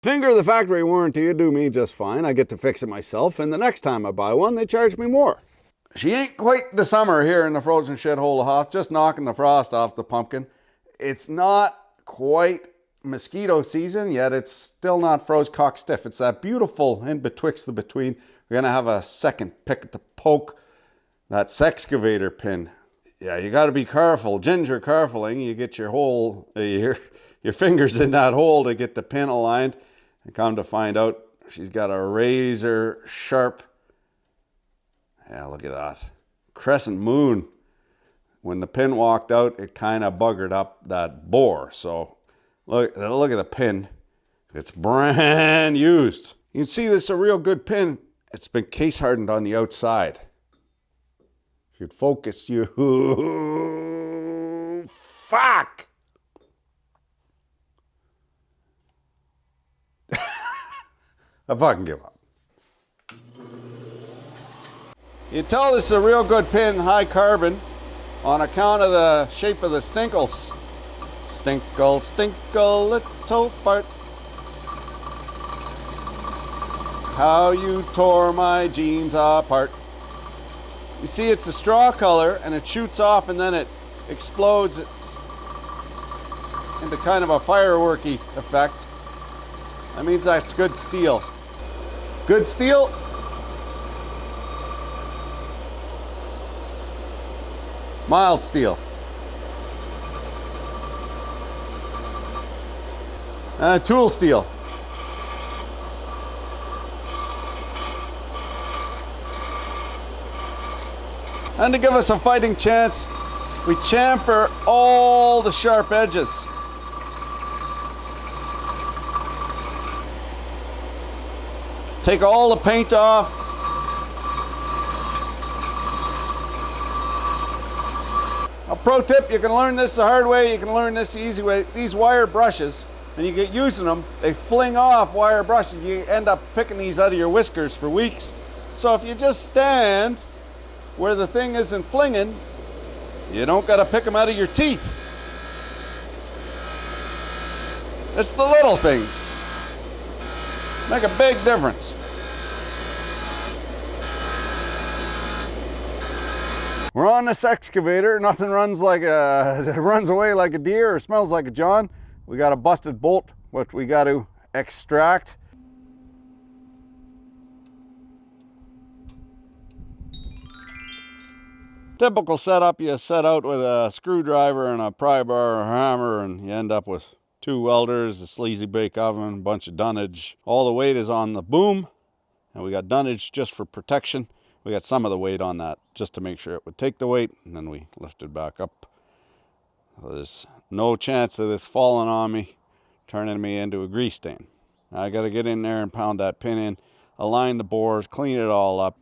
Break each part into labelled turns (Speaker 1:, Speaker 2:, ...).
Speaker 1: Finger the factory warranty would do me just fine. I get to fix it myself, and the next time I buy one, they charge me more. She ain't quite the summer here in the frozen shithole of Hoth, just knocking the frost off the pumpkin. It's not quite mosquito season, yet it's still not froze cock stiff. It's that beautiful in betwixt the between. We're gonna have a second pick to poke that excavator pin. Yeah, you gotta be careful, ginger carefulling. You get your hole, your fingers in that hole to get the pin aligned. And come to find out, she's got a razor sharp, yeah, look at that, crescent moon. When the pin walked out, it kind of buggered up that bore. So look at the pin. It's brand used. You can see this is a real good pin. It's been case hardened on the outside. Should focus you. Fuck! I fucking give up. You tell this is a real good pin, high carbon, on account of the shape of the stinkles. Stinkle, stinkle, little fart. How you tore my jeans apart. You see, it's a straw color, and it shoots off, and then it explodes into kind of a fireworky effect. That means that's good steel. Good steel. Mild steel. Tool steel. And to give us a fighting chance, we chamfer all the sharp edges. Take all the paint off. A pro tip, you can learn this the hard way, you can learn this the easy way. These wire brushes, and you get using them, they fling off wire brushes. You end up picking these out of your whiskers for weeks. So if you just stand where the thing isn't flinging, you don't got to pick them out of your teeth. It's the little things. Make a big difference. We're on this excavator. Nothing runs away like a Deere or smells like a John. We got a busted bolt, which we got to extract. Typical setup, you set out with a screwdriver and a pry bar or hammer, and you end up with 2 welders, a sleazy bake oven, a bunch of dunnage. All the weight is on the boom, and we got dunnage just for protection. We got some of the weight on that just to make sure it would take the weight, and then we lift it back up. There's no chance of this falling on me, turning me into a grease stain. I got to get in there and pound that pin in, align the bores, clean it all up.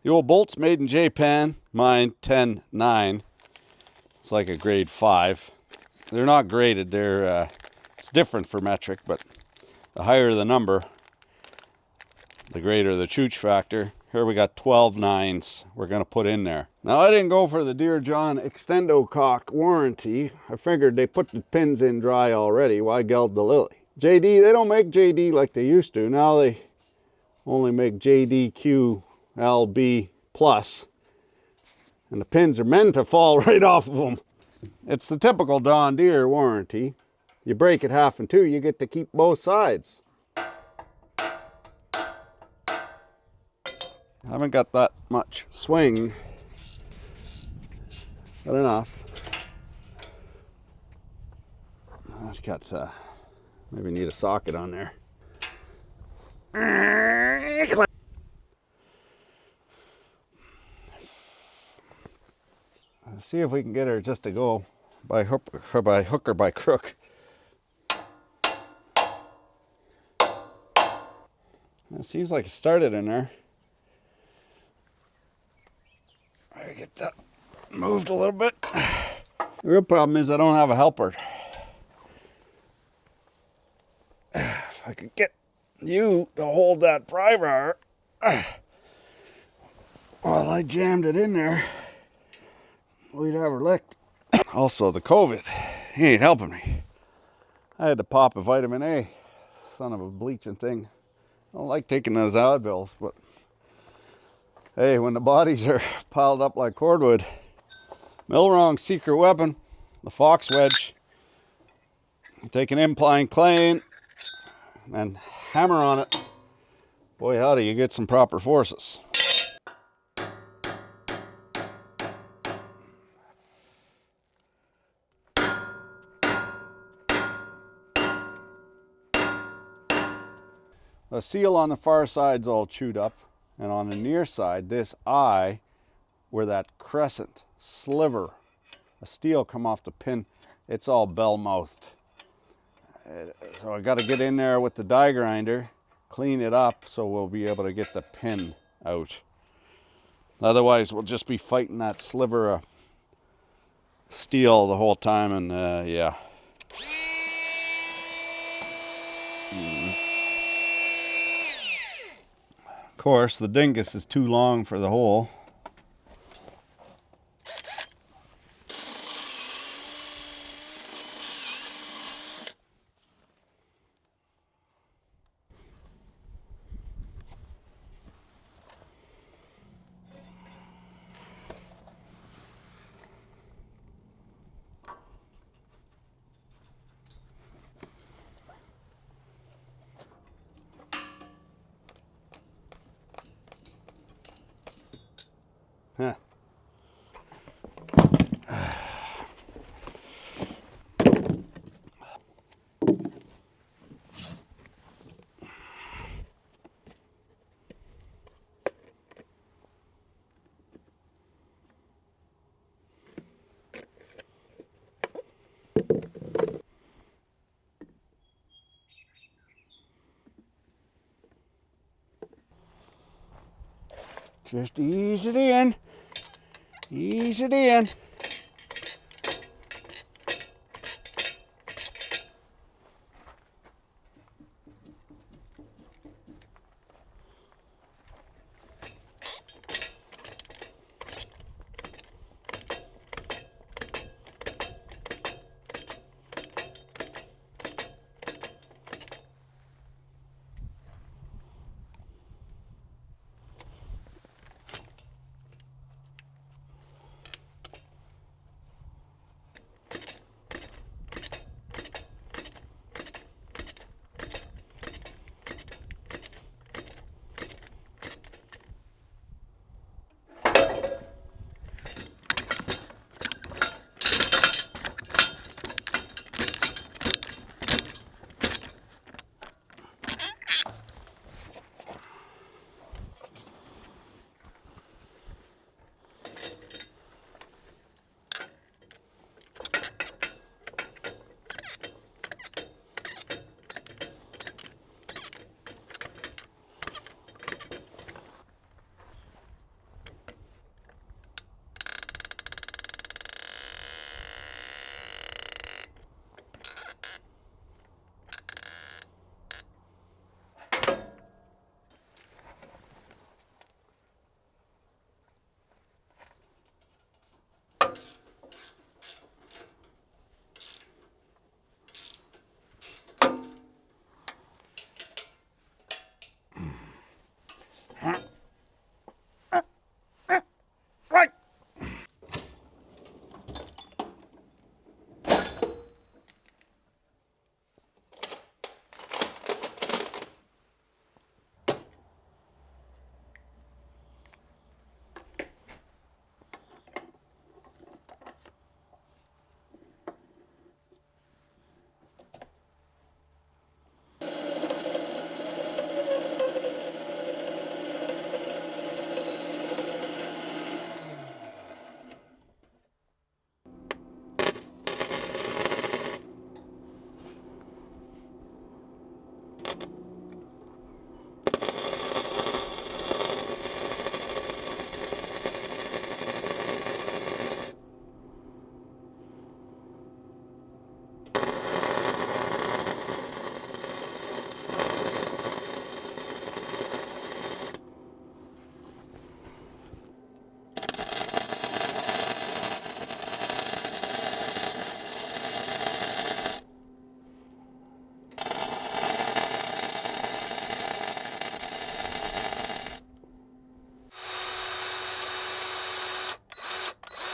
Speaker 1: The old bolt's made in Japan, mine 10-9. It's like a grade 5. They're not graded, it's different for metric, but the higher the number, the greater the chooch factor. Here we got 12 9s we're going to put in there. Now I didn't go for the Deere John Extendo Cock warranty. I figured they put the pins in dry already. Why geld the lily? JD, they don't make JD like they used to. Now they only make JDQ LB plus, and the pins are meant to fall right off of them. It's the typical John Deere warranty. You break it half in two, you get to keep both sides. I haven't got that much swing, but enough. I just got maybe need a socket on there. See if we can get her just to go by hook or by crook. It seems like it started in there. I get that moved a little bit. The real problem is I don't have a helper. If I could get you to hold that pry bar while I jammed it in there, we'd have her licked. Also, the COVID, he ain't helping me. I had to pop a vitamin A, son of a bleaching thing. I don't like taking those Advils, but hey, when the bodies are piled up like cordwood, Milrong's secret weapon, the fox wedge. Take an incline plane and hammer on it. Boy, howdy, you get some proper forces. The seal on the far side's all chewed up, and on the near side, this eye, where that crescent sliver of steel come off the pin, it's all bell-mouthed. So I got to get in there with the die grinder, clean it up, so we'll be able to get the pin out. Otherwise, we'll just be fighting that sliver of steel the whole time, and yeah. Of course, the dingus is too long for the hole. Huh. Just ease it in. Ease it in.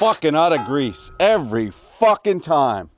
Speaker 1: fucking out of grease every fucking time.